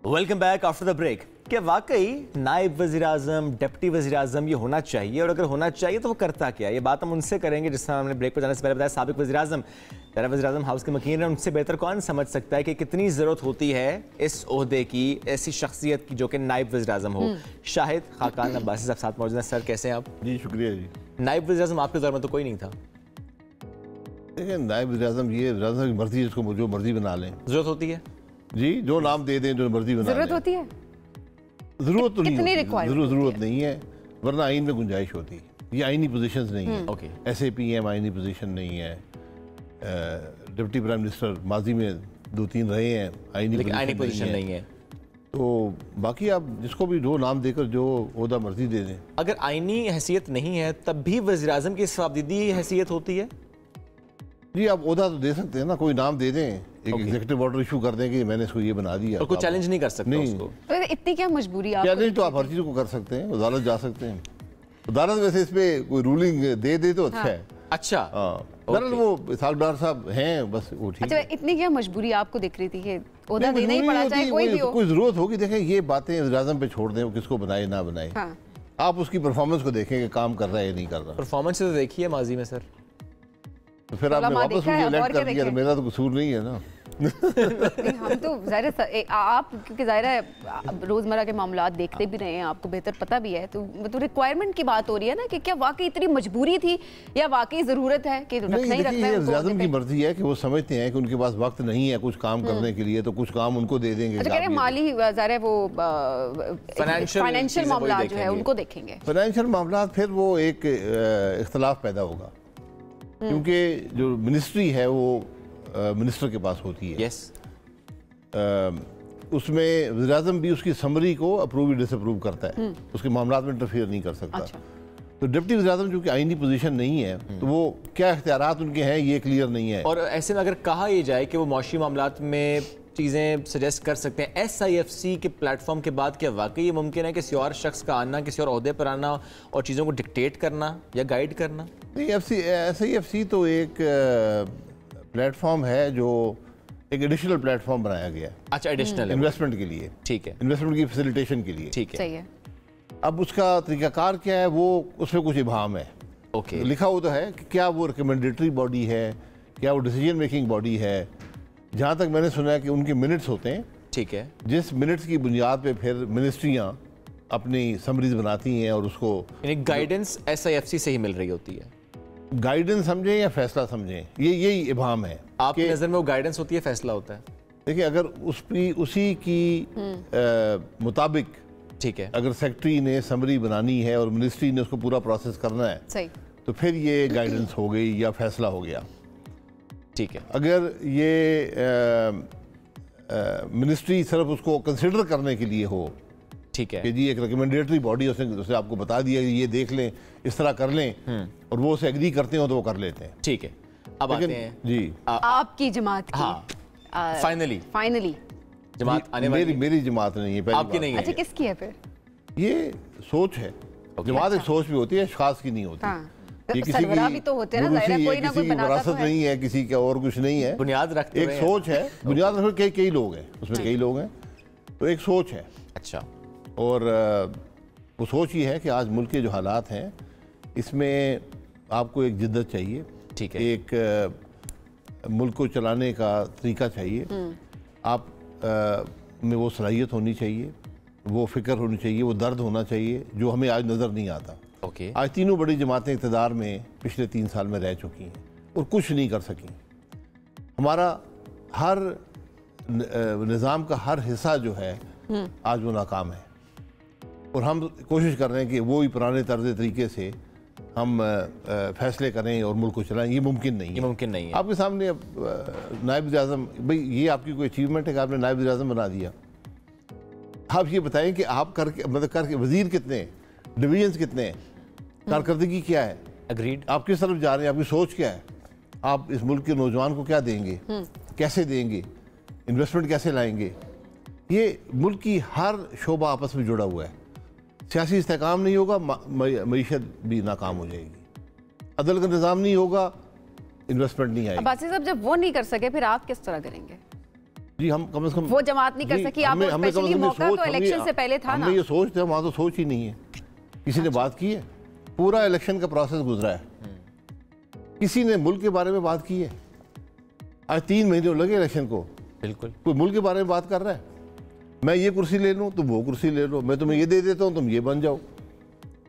Welcome back after the break. क्या वाकई नायब वज़ीर-ए-आज़म, डिप्टी वज़ीर-ए-आज़म ये होना चाहिए, और अगर होना चाहिए तो वो करता क्या? ये बात हम उनसे करेंगे जिस तरह हमने ब्रेक पर जाने से पहले बताया, साबिक वज़ीर-ए-आज़म, पहले वज़ीर-ए-आज़म हाउस के मकीन हैं। उनसे बेहतर कौन समझ सकता है कि कितनी ज़रूरत होती है इस ओहदे की, ऐसी शख्सियत की जो कि नायब वज़ीर-ए-आज़म हो। शाहिद खाकान अब्बासी साहब साथ मौजूद हैं। सर कैसे हैं आप? जी शुक्रिया जी। नायब वज़ीर-ए-आज़म आपके दौर में तो कोई नहीं था। देखिए नायब वज़ीर-ए-आज़म ये वज़ीर-ए-आज़म की मर्जी, जिसको जो मर्जी बना लें। ज़रूरत होती है जी, जो नाम दे दें, जो मर्जी बना लें। जरूरत होती है? जरूरत तो नहीं होती, जरूरत नहीं है, वरना आइन में गुंजाइश होती है। ये आइनी पोजीशंस नहीं है। ओके। SAPM आइनी पोजीशन नहीं है। डिप्टी प्राइम मिनिस्टर माजी में 2-3 रहे हैं, आइनी पोजीशन नहीं है। तो बाकी आप जिसको भी जो नाम देकर जो ओहदा मर्जी दे दें। अगर आइनी हैसियत नहीं है तब भी वज़ीर-ए-आज़म की सवाबदीदी हैसियत होती है। जी आप ओहदा तो दे सकते हैं ना, कोई नाम दे दें, एक एग्जीक्यूटिव ऑर्डर इशू कर दें कि मैंने इसको ये बना दिया, और कोई चैलेंज नहीं कर सकता उसको। तो इतनी क्या मजबूरी आप? चैलेंज तो आप हर चीज़ को कर सकते हैं, अदालत जा सकते हैं। अदालत वैसे इस पे कोई रूलिंग दे तो अच्छा है। अच्छा, दरअसल वो साहब साहब हैं, बस वो ठीक अच्छा, है। इतनी क्या मजबूरी आपको दिख रही थी कि ओहदा देना ही पड़ा, चाहे कोई भी हो? कोई जरूरत होगी। देखें ये बातें वज़ीर-ए-आज़म पे छोड़ दें, वो किसको बनाए ना बनाए। हाँ। आप उसकी परफॉर्मेंस को देखें कि काम कर रहा है या नहीं कर रहा। परफॉर्मेंस तो देखिए माजी में सर, तो फिर आपने वापस मुझे इलेक्ट कर दिया, तो मेरा तो कसूर नहीं है ना। हम तो ज़ाहिर है आप, क्योंकि ज़ाहिर है रोज़मर्रा के मामलात देखते भी रहे हैं, आपको बेहतर पता भी है, तो रिक्वायरमेंट की बात हो रही है ना कि क्या वाकई इतनी मजबूरी थी या वाकई ज़रूरत है कि रखना ही रखना है? वज़ीर-ए-आज़म की मर्जी है कि वो समझते हैं कि उनके पास वक्त नहीं है कुछ काम करने के लिए, तो कुछ काम उनको दे देंगे। अच्छा, कह रहे हैं माली ज़ाहिर है वो फाइनेंशियल मामला जो है उनको देखेंगे। फाइनेंशियल मामला फिर वो एक इख्तलाफ पैदा होगा, क्योंकि जो मिनिस्ट्री है वो मिनिस्टर के पास होती है। यस। उसमें वज़ीर-ए-आज़म भी उसकी समरी को अप्रूव या डिसअप्रूव करता है, उसके मामला में इंटरफेयर नहीं कर सकता। अच्छा। तो डिप्टी वज़ीर-ए-आज़म चूंकि आइनी पोजीशन नहीं है, तो वो क्या इख्तियारात उनके हैं ये क्लियर नहीं है। और ऐसे में अगर कहा यह जाए कि वो मौशी मामलात में चीज़ें सजेस्ट कर सकते हैं, SIFC के प्लेटफॉर्म के बाद क्या वाकई ये मुमकिन है कि किसी और शख्स का आना, किसी और ओहदे पर आना और चीज़ों को डिक्टेट करना या गाइड करना? नहीं, SIFC तो एक प्लेटफॉर्म है जो एक एडिशनल प्लेटफॉर्म बनाया गया है। अच्छा, एडिशनल इन्वेस्टमेंट के लिए। ठीक है, इन्वेस्टमेंट की फैसिलिटेशन के लिए। ठीक है, सही है। अब उसका तरीकाकार क्या है, वो उसमें कुछ इबाम है। ओके। लिखा हुआ तो है कि क्या वो रिकमेंडेटरी बॉडी है, क्या वो डिसीजन मेकिंग बॉडी है। जहाँ तक मैंने सुना है कि उनके मिनट्स होते हैं। ठीक है। जिस मिनट्स की बुनियाद पे फिर मिनिस्ट्रियाँ अपनी समरीज बनाती हैं और उसको गाइडेंस SIFC से ही मिल रही होती है। गाइडेंस समझें या फैसला समझें, यही इबाम है। आपकी नज़र में वो गाइडेंस होती है, फैसला होता है? देखिए, अगर उसी की मुताबिक, ठीक है, अगर सेक्रेटरी ने समरी बनानी है और मिनिस्ट्री ने उसको पूरा प्रोसेस करना है, सही, तो फिर ये गाइडेंस हो गई या फैसला हो गया। ठीक है। अगर ये मिनिस्ट्री सिर्फ उसको कंसिडर करने के लिए हो, ठीक है, कि जी एक रिकमेंडेटरी बॉडी, उसने आपको बता दिया कि ये देख लें, इस तरह कर लें, और वो उसे एग्री करते हो तो वो कर लेते हैं। ठीक है। अब आते हैं जी आपकी जमात की। हाँ, फाइनली जमात आने वाली। मेरी जमात नहीं है, आपकी नहीं है। अच्छा, किसकी है फिर? ये सोच है। जमात एक सोच भी होती है, खास की नहीं होती। ये किसी भी तो होते हैं ना, कोई ना कोई बनाता विरासत नहीं है, किसी का और कुछ नहीं है, बुनियाद रखते एक सोच है। बुनियाद रखते कई लोग हैं उसमें, कई लोग हैं, तो एक सोच है। अच्छा। और वो सोच ये है कि आज मुल्क के जो हालात हैं, इसमें आपको एक जिद्दत चाहिए। ठीक है। एक मुल्क को चलाने का तरीका चाहिए। आप में वो सलाहियत होनी चाहिए, वो फिक्र होनी चाहिए, वो दर्द होना चाहिए जो हमें आज नज़र नहीं आता। ओके। आज तीनों बड़ी जमातें इक़्तिदार में पिछले 3 साल में रह चुकी हैं और कुछ नहीं कर सकी। हमारा हर निज़ाम का हर हिस्सा जो है आज वो नाकाम है, और हम कोशिश कर रहे हैं कि वो ही पुराने तर्ज तरीके से हम फैसले करें और मुल्क को चलाएं। ये मुमकिन नहीं है। ये मुमकिन नहीं है। आपके सामने नायब वज़ीर-ए-आज़म, भाई ये आपकी कोई अचीवमेंट है कि आपने नायब वज़ीर-ए-आज़म बना दिया? आप ये बताएं कि आप करके वज़ीर कितने हैं, डिवीजन्स कितने हैं, कारकर्दगी क्या है, एग्रीड, आप किस तरफ जा रहे हैं, आपकी सोच क्या है, आप इस मुल्क के नौजवान को क्या देंगे, कैसे देंगे, इन्वेस्टमेंट कैसे लाएंगे। ये मुल्क की हर शोबा आपस में जुड़ा हुआ है। सियासी इस्तेकाम नहीं होगा, मईशत भी नाकाम हो जाएगी। अदल का निज़ाम नहीं होगा, इन्वेस्टमेंट नहीं आएगी। अब्बासी साहब, जब वो नहीं कर सके फिर आप किस तरह करेंगे? जी हम कम से कम वो जमात नहीं कर सकी, आपको स्पेशली मौका तो इलेक्शन से पहले था ना। हमने ये सोचते हैं, वहाँ तो सोच ही नहीं है, किसी ने बात की है? पूरा इलेक्शन का प्रोसेस गुजरा है, किसी ने मुल्क के बारे में बात की है? आज 3 महीने लगे इलेक्शन को, बिल्कुल कोई मुल्क के बारे में बात कर रहा है? मैं ये कुर्सी ले लूँ, तुम वो कुर्सी ले लो, मैं तुम्हें ये दे देता हूँ, तुम ये बन जाओ,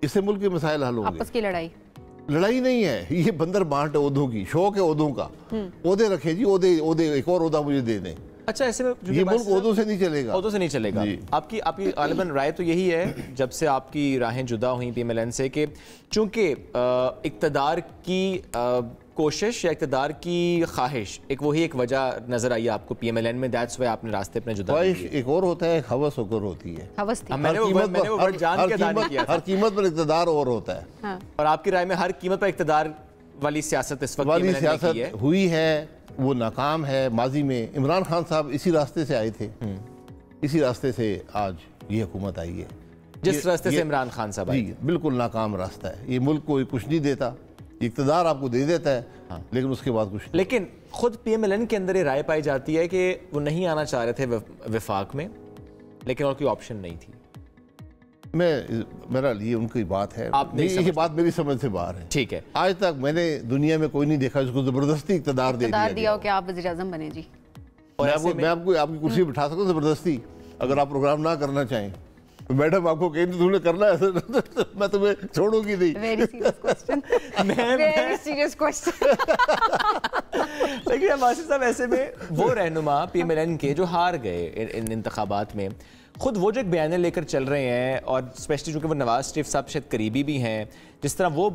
इससे मुल्क के मसाइल हल होंगे। आपस की लड़ाई नहीं है, ये बंदर बांट है ओहदों की, शौक है ओहदों का। ओहदे रखे जी, ओहदे एक और ओहदा मुझे दे दें। अच्छा, ऐसे में ये मुल्क ओहदों से नहीं चलेगा, ओहदों से नहीं चलेगा। आपकी गालिबन राय तो यही है, जब से आपकी राहें जुदा हुई PMLN से, कि चूंकि इक़्तिदार की कोशिश या इक़्तिदार की ख्वाहिश, एक वजह नजर आई आपको PMLN में, दैट्स वाई आपने रास्ते अपने जुदा। ख्वाहिश एक और होता है, हवस होकर होती है। हवस थी। मैंने वो वर्ड जान के अदा नहीं किया। हर कीमत पर इक़्तिदार और होता है। हाँ। और आपकी राय में हर कीमत पर इक़्तिदार वाली सियासत इस वक्त वाली सियासत हुई है, वो नाकाम है। माजी में इमरान खान साहब इसी रास्ते से आए थे, इसी रास्ते से आज ये हुकूमत आई है, जिस रास्ते से इमरान खान साहब आए। जी बिल्कुल नाकाम रास्ता है। ये मुल्क को कुछ नहीं देता, इक़्तिदार आपको दे देता है, लेकिन उसके बाद कुछ नहीं। लेकिन खुद PMLN के अंदर ये राय पाई जाती है कि वो नहीं आना चाह रहे थे विफाक में, लेकिन और कोई ऑप्शन नहीं थी। मेरा लिए उनकी बात है, ये बात मेरी समझ से बाहर है। ठीक है, आज तक मैंने दुनिया में कोई नहीं देखा जिसको जबरदस्ती इक़्तिदार दे दिया हो कि आप वज़ीर आज़म बने जी। और मैं आपको आपकी कुर्सी पर बिठा सकता हूँ जबरदस्ती, अगर आप प्रोग्राम ना करना चाहें। मैडम आपको कहीं तुमने करना है मैं तुम्हें छोड़ूंगी नहीं। Very serious question, very serious question. लेकिन वासिफ साहब, ऐसे में वो रहनुमा PMLN के जो हार गए इन इंतखाबात में, खुद वो जो एक बयान लेकर चल रहे हैं, और स्पेशली चूँकि वो नवाज शरीफ साहब शायद करीबी भी हैं, जिस तरह वो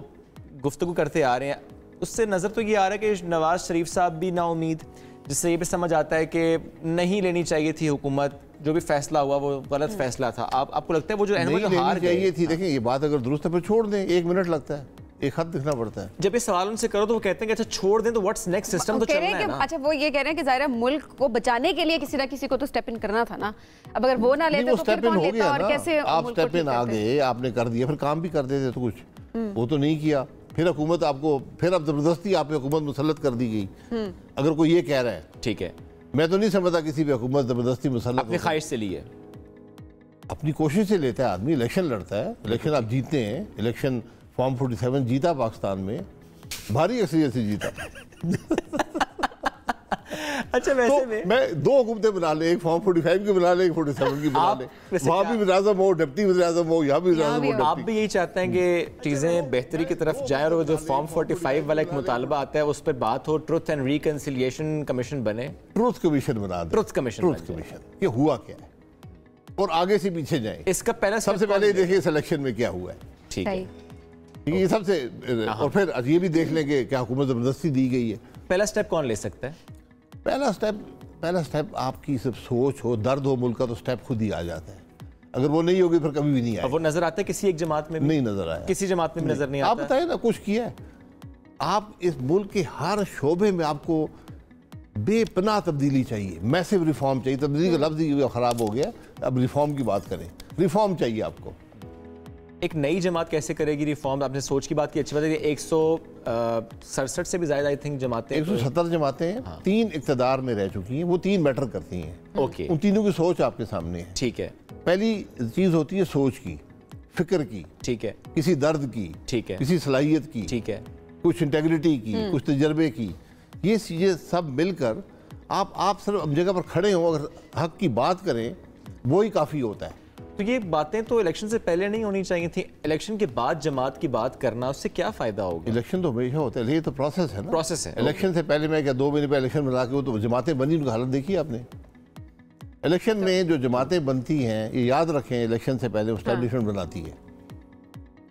गुफ्तगू करते आ रहे हैं, उससे नज़र तो ये आ रहा है कि नवाज शरीफ साहब भी नाउमीद, जिससे ये भी समझ आता है कि नहीं लेनी चाहिए थी हुकूमत, जो भी फैसला हुआ वो गलत फैसला था। आपको लगता है वो जो रहनुमा जो हार चाहिए थी? देखें, ये बात अगर दुरुस्त है फिर छोड़ दें, 1 मिनट लगता है, एक खत लिखना पड़ता है। जब ये सवाल उनसे करो तो वो कहते हैं कि अच्छा छोड़ दें, तो व्हाट्स नेक्स्ट, सिस्टम तो चल रहा है ना। अच्छा, वो ये कह रहे हैं कि ज़ाहिर है मुल्क को बचाने के लिए किसी ना किसी को तो स्टेप इन करना था ना। अब अगर वो ना लेते तो फिर कौन लेता, और कैसे आप स्टेप इन आ गए, आपने कर दिया, फिर काम भी कर देते तो कुछ, वो तो नहीं किया। फिर हुकूमत आपको, फिर अब जबरदस्ती आप पे हुकूमत मुसल्लत कर दी गई। अगर कोई ये कह रहा है, ठीक है, मैं तो नहीं समझता किसी पे हुकूमत जबरदस्ती मुसल्लत। अपनी ख्वाहिश से ली है, अपनी कोशिश से लेता है आदमी। इलेक्शन लड़ता है, इलेक्शन आप जीतते हैं, इलेक्शन फॉर्म 47 जीता पाकिस्तान में, भारी अक्सरियत से जीता। अच्छा, वैसे तो मैं 2 हुकूमतें बना ले, एक फॉर्म 45 की बना ले, एक 47 की बना ले, वहाँ भी वज़ीर-ए-आज़म हो, डिप्टी वज़ीर-ए-आज़म हो, यहाँ भी वज़ीर-ए-आज़म हो। आप भी यही चाहते हैं कि चीज़ें बेहतरी की तरफ जाएं, और जो फॉर्म 45 वाला एक मुतालबा आता है उस पर बात हो, ट्रुथ एंड रिकंसिलिएशन कमीशन बने, ट्रुथ कमीशन बना दे, ट्रुथ कमीशन, ये हुआ क्या है, और आगे से पीछे जाए। इसका पहला सबसे पहले देखिए इस इलेक्शन में क्या हुआ है, ठीक है, ये सबसे, और फिर ये भी देख लेंगे क्या हुकूमत जबरदस्ती दी गई है। पहला स्टेप कौन ले सकता है? पहला स्टेप आपकी सिर्फ सोच हो, दर्द हो मुल्क का, तो स्टेप खुद ही आ जाता है। अगर वो नहीं होगी फिर कभी भी नहीं आएगा। वो नजर आता है किसी एक जमात में? नहीं नजर आया, किसी जमात में नजर नहीं आता। आप बताइए ना, कुछ किया है आप? इस मुल्क के हर शोबे में आपको बेपनाह तब्दीली चाहिए, मैसिव रिफॉर्म चाहिए। तब्दीली का लफ्ज़ खराब हो गया, अब रिफॉर्म की बात करें। रिफॉर्म चाहिए आपको। एक नई जमात कैसे करेगी रिफॉर्म? आपने सोच की बात की, अच्छी बात है। 167 से भी ज्यादा आई थिंक जमातें, 170 जमातें हैं, 3 इक़्तिदार में रह चुकी हैं, वो 3 मैटर करती हैं। ओके, उन तीनों की सोच आपके सामने है। ठीक है, पहली चीज होती है सोच की, फिक्र की, ठीक है, किसी दर्द की, ठीक है, किसी सलाहियत की, ठीक है, कुछ इंटेग्रिटी की, कुछ तजर्बे की। ये चीजें सब मिलकर आप सिर्फ जगह पर खड़े हो, अगर हक की बात करें, वो ही काफी होता है। तो ये बातें तो इलेक्शन से पहले नहीं होनी चाहिए थी। इलेक्शन के बाद जमात की बात करना, उससे क्या फायदा होगा? इलेक्शन तो हमेशा होता है, ये तो प्रोसेस है ना, प्रोसेस है। इलेक्शन से पहले मैं क्या 2 महीने पहले इलेक्शन बना के, वो तो जमातें बनी, उनकी हालत देखी आपने। इलेक्शन में जो जमातें बनती हैं, ये याद रखें, इलेक्शन से पहले एस्टैब्लिशमेंट बनाती है।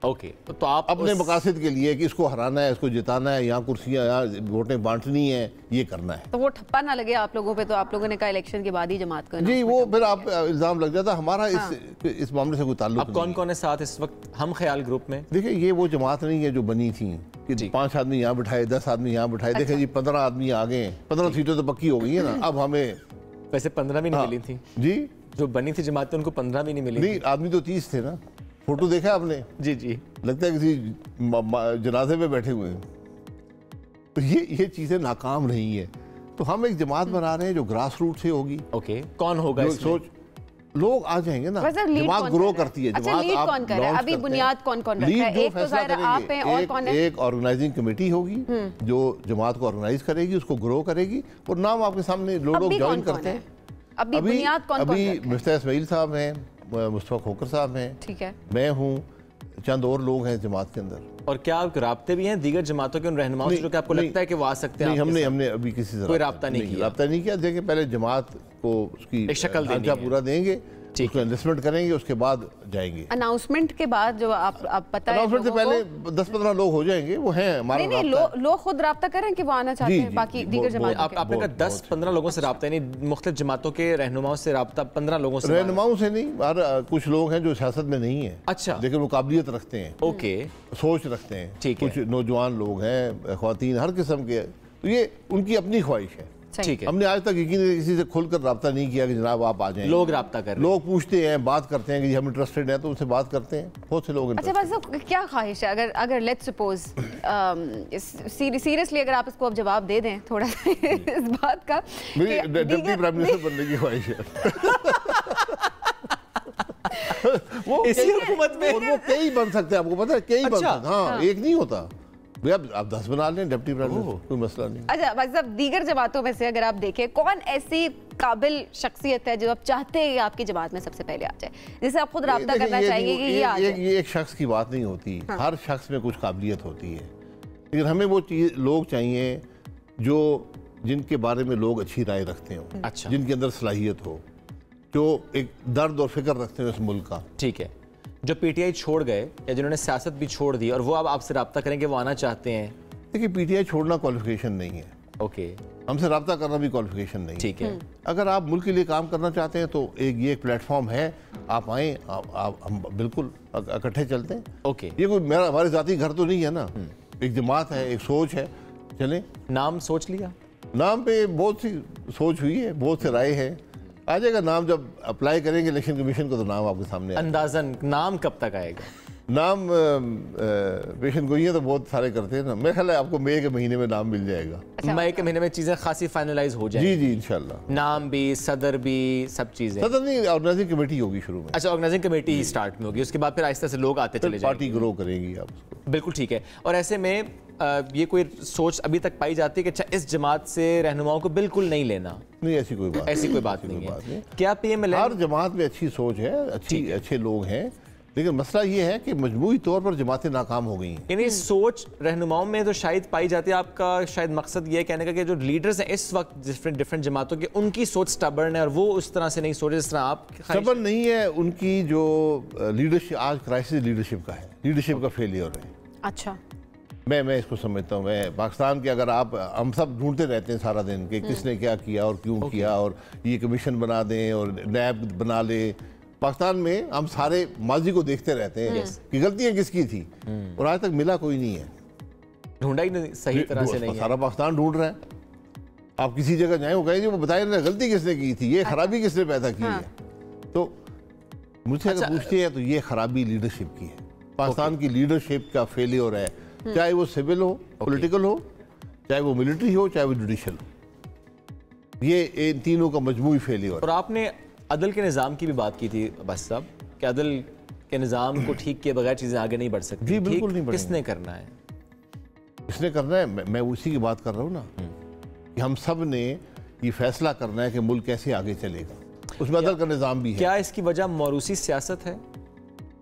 ओके, तो आप अपने मकासद के लिए कि इसको हराना है, इसको जिताना है, यहाँ कुर्सियाँ, यहाँ वोटें बांटनी है, ये करना है। तो वो ठप्पा ना लगे आप लोगों पे, तो आप लोगों ने कहा इलेक्शन के बाद ही जमात करना। जी, वो फिर आप इल्जाम लग जाता। हमारा इस मामले से कोई ताल्लुक नहीं। अब कौन कौन है साथ इस वक्त हम ख्याल ग्रुप में? देखिए, ये वो जमात नहीं है जो बनी थी कि 5 आदमी यहाँ बिठाए, 10 आदमी यहाँ बिठाए। देखिए जी, 15 आदमी आ गए, 15 सीटें तो पक्की हो गई है ना। अब हमें वैसे 15 भी नहीं मिली थी जी, जो बनी थी जमातें, उनको 15 भी नहीं मिली। नहीं, आदमी तो 30 थे ना। फोटो देखा आपने? जी जी, लगता है किसी जनाजे में बैठे हुए हैं। तो ये चीज़ें नाकाम रही हैं। तो हम एक जमात बना रहे हैं जो ग्रास रूट से होगी। ओके, कौन होगा जो इसमें? सोच लोग आ जाएंगे ना, जमात ग्रो करती है। अच्छा, लीड कौन कर रहा है? अभी बुनियाद कौन कौन रखा है? एक तो ज़ाहिर आप हैं, और कौन है? एक ऑर्गेनाइजिंग कमेटी होगी जो जमात को ऑर्गेनाइज करेगी, उसको ग्रो करेगी, और नाम आपके सामने लोग ज्वाइन करते हैं। अभी बुनियाद कौन कौन अभी मिफ्ता इस्माइल साहब हैं, मुस्तफा खोकर साहब हैं, ठीक है, मैं हूँ, चंद और लोग हैं जमात के अंदर। और क्या आप राब्ते भी हैं दीगर जमातों के उन रहनुमाओं से जो कि आपको लगता है कि वो आ सकते हैं? नहीं, हमने अभी किसी से कोई राब्ता नहीं किया। राब्ता नहीं किया। देखिए, पहले जमात को उसकी एक शक्ल ढांचा पूरा देंगे, उसको इन्वेस्टमेंट करेंगे, उसके बाद जाएंगे। अनाउंसमेंट के बाद जो आप पता है, अनाउंसमेंट से पहले 10-15 लोग हो जाएंगे, वो हैं हमारा। नहीं, लोग खुद राब्ता करें कि वो आना चाहते हैं, बाकी दीगर जमात। आपने कहा 10-15 लोगों से राब्ता, यानी मुख्तलिफ जमातों के रहनुमाओं से राब्ता 15 लोगों से? रहनुमाओं से नहीं, कुछ लोग हैं जो सियासत में नहीं है, अच्छा, लेकिन वो काबिलियत रखते हैं, ओके, सोच रखते हैं। ठीक है। कुछ नौजवान लोग हैं, ख्वातीन, हर किस्म के, तो ये उनकी अपनी ख्वाहिश है। ठीक है। हमने आज तक यकीन किसी से खुलकर राब्ता नहीं किया कि जनाब आप आ जाएं। लोग राब्ता कर रहे हैं, लोग पूछते हैं, बात करते हैं कि हम इंटरेस्टेड हैं, तो उनसे बात करते हैं, बहुत से लोग। अच्छा, बस क्या ख्वाहिश है? अगर लेट्स सपोज सीरियसली अगर आप इसको अब जवाब दे दें थोड़ा सा इस बात का, मेरी डिप्टी प्राइम मिनिस्टर बनने की ख्वाहिश है। वो इसी हुकूमत में वो कई बन सकते हैं, आपको पता है, कई बन सकते हैं। हाँ, एक नहीं होता भैया, आप 10 बना लें डिप्टी प्राइम मिनिस्टर, कोई मसला नहीं। अच्छा, भाई साहब, दीगर जमातों में से अगर आप देखें, कौन ऐसी काबिल शख्सियत है जो आप चाहते हैं कि आपकी जमात में सबसे पहले आ जाए, जिसे आप खुद राब्ता करना चाहिए कि ये आ जाए? ये एक शख्स की बात नहीं होती, हर शख्स में कुछ काबिलियत होती है, लेकिन हमें वो चीज लोग चाहिए जो जिनके बारे में लोग अच्छी राय रखते हो, अच्छा, जिनके अंदर सलाहियत हो, जो एक दर्द और फिक्र रखते हैं उस मुल्क का। ठीक है। जो पीटीआई छोड़ गए या जिन्होंने सियासत भी छोड़ दी और वो अब आपसे राब्ता करेंगे, वो आना चाहते हैं? देखिए, पीटीआई छोड़ना क्वालिफिकेशन नहीं है। ओके, हमसे राब्ता करना भी क्वालिफिकेशन नहीं है। ठीक है। अगर आप मुल्क के लिए काम करना चाहते हैं तो ये एक प्लेटफॉर्म है, आप आएँ, हम बिल्कुल इकट्ठे चलते हैं। ओके, ये कोई हमारे जाती घर तो नहीं है ना, एक जमात है, एक सोच है, चलें। नाम सोच लिया? नाम पे बहुत सी सोच हुई है, बहुत से राय है, आ जाएगा नाम। जब अप्लाई करेंगे इलेक्शन कमीशन को तो नाम आपके सामने आएगा। अंदाजन नाम कब तक आएगा? नाम पेशन गोइयाँ तो बहुत सारे करते हैं ना, मेरे ख्याल है आपको मई के महीने में नाम मिल जाएगा। अच्छा, मई के महीने में चीजें खासी फाइनलाइज हो जाएंगी? जी इंशाल्लाह। नाम भी, सदर भी, सब चीजें? सदर नहीं, ऑर्गेनाइजिंग कमेटी होगी शुरू में। अच्छा, ऑर्गेनाइजिंग कमेटी ही स्टार्ट में होगी, उसके बाद फिर आहिस्ता से लोग आते चले जाएंगे, पार्टी ग्रो करेगी आप उसको। बिल्कुल ठीक है। और ऐसे में ये कोई सोच अभी तक पाई जाती है कि अच्छा, इस जमात से रहनुमाओं को बिल्कुल नहीं लेना? नहीं, ऐसी कोई बात नहीं है। क्या पीएमएलएन? हर जमात में अच्छी सोच है, अच्छे लोग हैं, लेकिन मसला ये है कि मजमूई तौर पर जमातें नाकाम हो गई हैं। यानी सोच रहनुमाओं में तो शायद पाई जाती है। आपका शायद मकसद ये कहने का कि जो लीडर्स हैं इस वक्त डिफरेंट जमातों के, उनकी सोच स्टबर्न है और वो उस तरह से नहीं सोचे जिस तरह आप। स्टबर्न नहीं है, उनकी जो लीडरशिप आज क्राइसिस लीडरशिप का है, लीडरशिप का फेलियर है। अच्छा, मैं इसको समझता हूँ। मैं पाकिस्तान के, अगर आप, हम सब ढूंढते रहते हैं सारा दिन कि किसने क्या किया और क्यों किया, और ये कमीशन बना दें और नैब बना ले। पाकिस्तान में हम सारे माजी को देखते रहते हैं कि गलतियां किसकी थी, और आज तक मिला कोई नहीं है, ढूंढा ही नहीं सही तरह से नहीं है। सारा पाकिस्तान ढूंढ रहा है। आप किसी जगह जाए, वो कहेंगे वो बताए ना गलती किसने की थी, ये खराबी किसने पैदा की है। तो मुझसे अगर पूछते हैं तो ये खराबी लीडरशिप की है, पाकिस्तान की लीडरशिप का फेलियर है, चाहे वो सिविल हो, पॉलिटिकल हो, चाहे वो मिलिट्री हो, चाहे वो जुडिशल हो, ये इन तीनों का मजमूई फेलियर। और आपने अदल के निज़ाम की भी बात की थी बस साहब, कि अदल के निज़ाम को ठीक किए बगैर चीज़ें आगे नहीं बढ़ सकती। जी बिल्कुल नहीं बढ़ेंगी। किसने करना है? किसने करना है? मैं उसी की बात कर रहा हूँ ना, कि हम सब ने ये फैसला करना है कि मुल्क कैसे आगे चलेगा, उसमें अदल का निज़ाम भी है। क्या इसकी वजह मौरूसी सियासत है?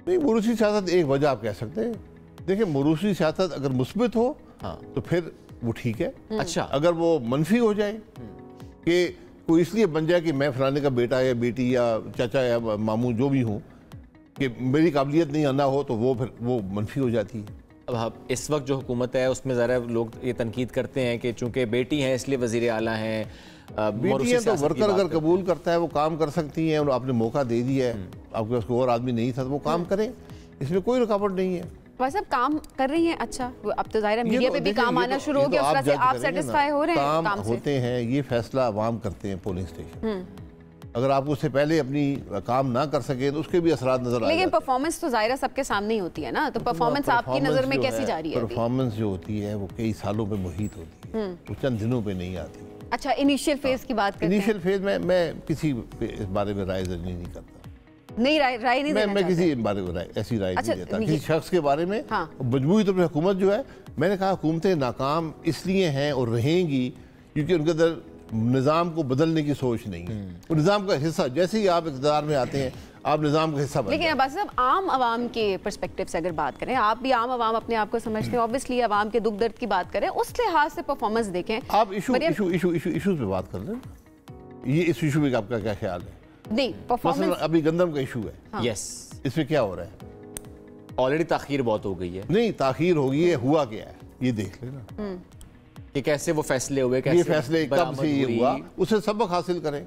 नहीं, मौरूसी सियासत एक वजह आप कह सकते हैं। देखिए, मौरूसी सियासत अगर मुस्बित हो तो फिर वो ठीक है। अच्छा, अगर वो मनफी हो जाए कि कोई इसलिए बन जाए कि मैं फलाने का बेटा या बेटी या चाचा या मामू जो भी हूँ, कि मेरी काबिलियत नहीं आना हो, तो वो फिर वो मनफी हो जाती है। अब इस वक्त जो हुकूमत है उसमें ज़रा लोग ये तनकीद करते हैं कि चूंकि बेटी हैं इसलिए वज़ीर आला हैं। बेटी है तो वर्कर अगर कबूल करता है वो काम कर सकती हैं, और आपने मौका दे दिया है, आपके पास कोई और आदमी नहीं था तो वो काम करें, इसमें कोई रुकावट नहीं है। वैसे अब काम कर रही हैं। अच्छा, अब तो जाहिर है मीडिया पे भी काम आना शुरू हो गया, उस तरह से आप सेटिस्फाई हो रहे हैं काम से? होते हैं, ये फैसला अवाम करते हैं पोलिंग स्टेशन। अगर आप उससे पहले अपनी काम ना कर सके तो उसके भी असरात नजर आते हैं। लेकिन परफॉर्मेंस तो जाहिर है सबके सामने ही होती है ना, तो परफॉर्मेंस आपकी नजर में कैसी जा रही है? परफॉर्मेंस जो होती है वो कई सालों पे मुहित होती है, वो चंद दिनों पे नहीं आती। अच्छा, इनिशियल फेज की बात करते हैं। इनिशियल फेज में मैं किसी इस बारे में राय नहीं करता। नहीं, राय नहीं देना मैं किसी बारे में ऐसी राय अच्छा, नहीं देता किसी शख्स के बारे में। हाँ। मजबूरी तो हुकूमत जो है, मैंने कहा हुकूमतें नाकाम इसलिए हैं और रहेंगी क्योंकि उनके अंदर निज़ाम को बदलने की सोच नहीं है। वो निज़ाम का हिस्सा, जैसे ही आप इक़्तिदार में आते हैं आप निज़ाम का हिस्सा बन लेकिन अब्बास साहब, आम आवाम के पर्सपेक्टिव से अगर बात करें, आप भी आम आवाम अपने आप को समझते हैं, ऑब्वियसली आवाम के दुख दर्द की बात करें, उस लिहाज से परफॉर्मेंस देखें। आप इशूज़ पे बात कर लें। ये इस इशू में आपका क्या ख्याल है? नहीं, परफॉर्मेंस अभी गंदम का इशू है। यस, इसमें क्या हो रहा है? ऑलरेडी ताखीर बहुत हो गई है। नहीं, ताखीर हो गई है, हुआ क्या है ये देख लेना कि कैसे वो फैसले हुए, कैसे ये फैसले कब से ये हुआ, उसे सबक हासिल करें।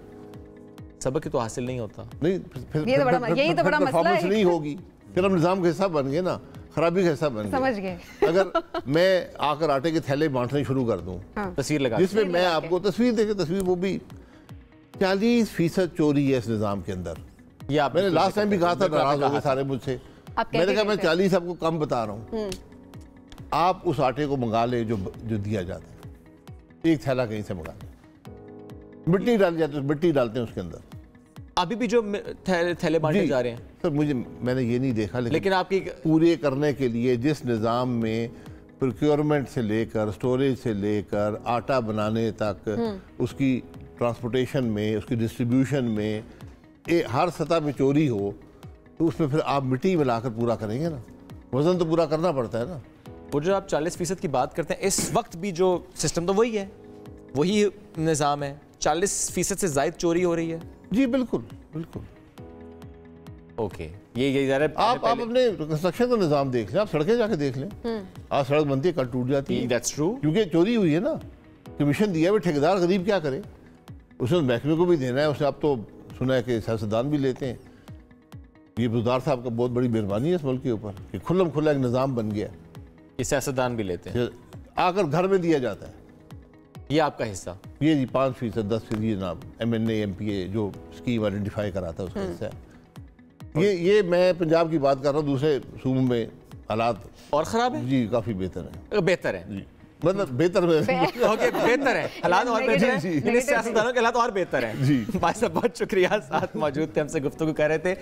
सबक तो हासिल नहीं होता। नहीं, यही तो बड़ा मसला परफॉर्मेंस है। नहीं होगी, फिर हम निज़ाम का हिस्सा बन गए ना, खराबी का हिस्सा बन गए। समझ गए। अगर मैं आकर आटे के थैले बांटने शुरू कर दूं, तस्वीर लगा, जिसमें मैं आपको तस्वीर देखे, तस्वीर वो भी 40% चोरी है इस निज़ाम के अंदर। ये आप मैंने लास्ट टाइम भी कहा था, नाराज हो गए सारे मुझसे। मैंने कहा मैं 40 आपको कम बता रहा हूँ। आप उस आटे को मंगा ले जो दिया जाता है, एक थैला कहीं से मंगा ले। मिट्टी डाल जाते हैं, मिट्टी डालते हैं उसके अंदर। अभी भी जो थैले बांटे जा रहे हैं सर, मैंने ये नहीं देखा, लेकिन आपकी पूरे करने के लिए जिस निज़ाम में प्रोक्योरमेंट से लेकर स्टोरेज से लेकर आटा बनाने तक, उसकी ट्रांसपोर्टेशन में, उसकी डिस्ट्रीब्यूशन में हर सतह पे चोरी हो, तो उसमें फिर आप मिट्टी मिलाकर पूरा करेंगे ना, वजन तो पूरा करना पड़ता है ना। वो जो आप 40% की बात करते हैं, इस वक्त भी जो सिस्टम तो वही है, वही निज़ाम है। 40% से ज़ायद चोरी हो रही है। जी बिल्कुल बिल्कुल। ओके, ये ज़रा आप अपने कंस्ट्रक्शन का निज़ाम देख लें, आप सड़कें जाके देख लें। आज सड़क बनती है, कल टूट जाती है। दैट्स ट्रू, क्योंकि चोरी हुई है ना। कमीशन दिया है, ठेकेदार गरीब क्या करे, उसने महकमे को भी देना है। उसने अब तो सुना है कि सियासतदान भी लेते हैं। ये बुज़दार साहब का बहुत बड़ी मेहरबानी है इस मुल्क के ऊपर कि खुल्लम खुल्ला एक निज़ाम बन गया। ये सियासतदान भी लेते हैं, आकर घर में दिया जाता है। ये आपका हिस्सा, ये जी 5%, 10% ये जनाब MNA MPA जो स्कीम आइडेंटिफाई कराता है उसका हिस्सा है। ये मैं पंजाब की बात कर रहा हूँ, दूसरे सूबों में हालात और ख़राब है जी, काफ़ी बेहतर है। बेहतर है जी, मतलब बेहतर में ओके, बेहतर है, हालात और बेहतर है। इन सियासतदानों के हालात और बेहतर हैं। जी भाई साहब बहुत शुक्रिया, साथ मौजूद थे, हमसे गुफ्तगू कर रहे थे।